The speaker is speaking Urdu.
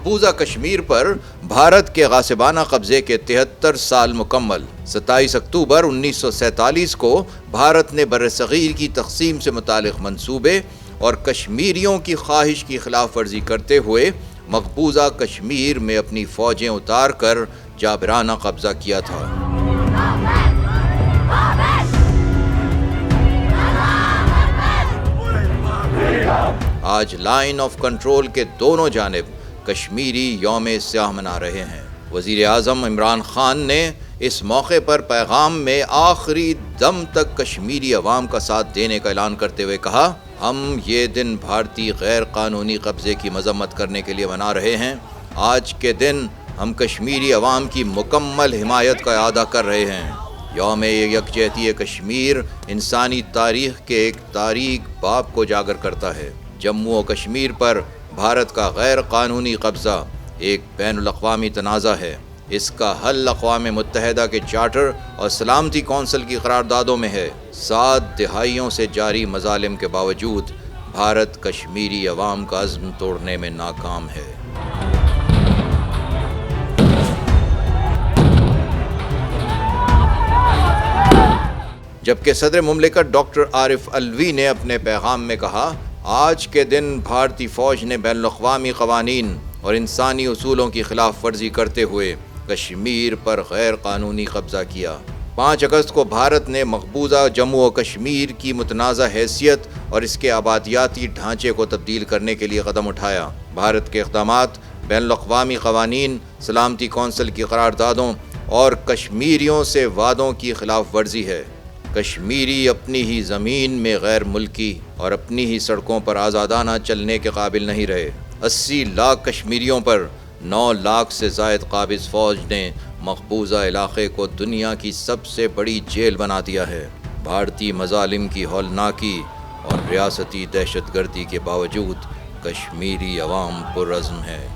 مقبوضہ کشمیر پر بھارت کے غاصبانہ قبضے کے 73 سال مکمل۔ 27 اکتوبر 1947 کو بھارت نے برصغیر کی تقسیم سے متعلق منصوبے اور کشمیریوں کی خواہش کی خلاف ورزی کرتے ہوئے مقبوضہ کشمیر میں اپنی فوجیں اتار کر جابرانہ قبضہ کیا تھا۔ آج لائن آف کنٹرول کے دونوں جانب کشمیری یوم سیاہ منا رہے ہیں۔ وزیر اعظم عمران خان نے اس موقع پر پیغام میں آخری دم تک کشمیری عوام کا ساتھ دینے کا اعلان کرتے ہوئے کہا، ہم یہ دن بھارتی غیر قانونی قبضے کی مذمت کرنے کے لیے منا رہے ہیں۔ آج کے دن ہم کشمیری عوام کی مکمل حمایت کا اعادہ کر رہے ہیں۔ یوم یکجہتی کشمیر انسانی تاریخ کے ایک تاریک باب کو اجاگر کرتا ہے۔ جموں و کشمیر پر بھارت کا غیر قانونی قبضہ ایک بین الاقوامی تنازع ہے۔ اس کا حل اقوام متحدہ کے چارٹر اور سلامتی کونسل کی قراردادوں میں ہے۔ 7 دہائیوں سے جاری مظالم کے باوجود بھارت کشمیری عوام کا عزم توڑنے میں ناکام ہے۔ جبکہ صدر مملکت ڈاکٹر عارف علوی نے اپنے پیغام میں کہا، آج کے دن بھارتی فوج نے بین الاقوامی قوانین اور انسانی اصولوں کی خلاف ورزی کرتے ہوئے کشمیر پر غیر قانونی قبضہ کیا۔ 5 اگست کو بھارت نے مقبوضہ جموں و کشمیر کی متنازع حیثیت اور اس کے آبادیاتی ڈھانچے کو تبدیل کرنے کے لیے قدم اٹھایا۔ بھارت کے اقدامات بین الاقوامی قوانین، سلامتی کونسل کی قراردادوں اور کشمیریوں سے وعدوں کی خلاف ورزی ہے۔ کشمیری اپنی ہی زمین میں غیر ملکی اور اپنی ہی سڑکوں پر آزادانہ چلنے کے قابل نہیں رہے۔ 80 لاکھ کشمیریوں پر 9 لاکھ سے زائد قابض فوج نے مقبوضہ علاقے کو دنیا کی سب سے بڑی جیل بنا دیا ہے۔ بھارتی مظالم کی ہولناکی اور ریاستی دہشت گردی کے باوجود کشمیری عوام پرعزم ہے۔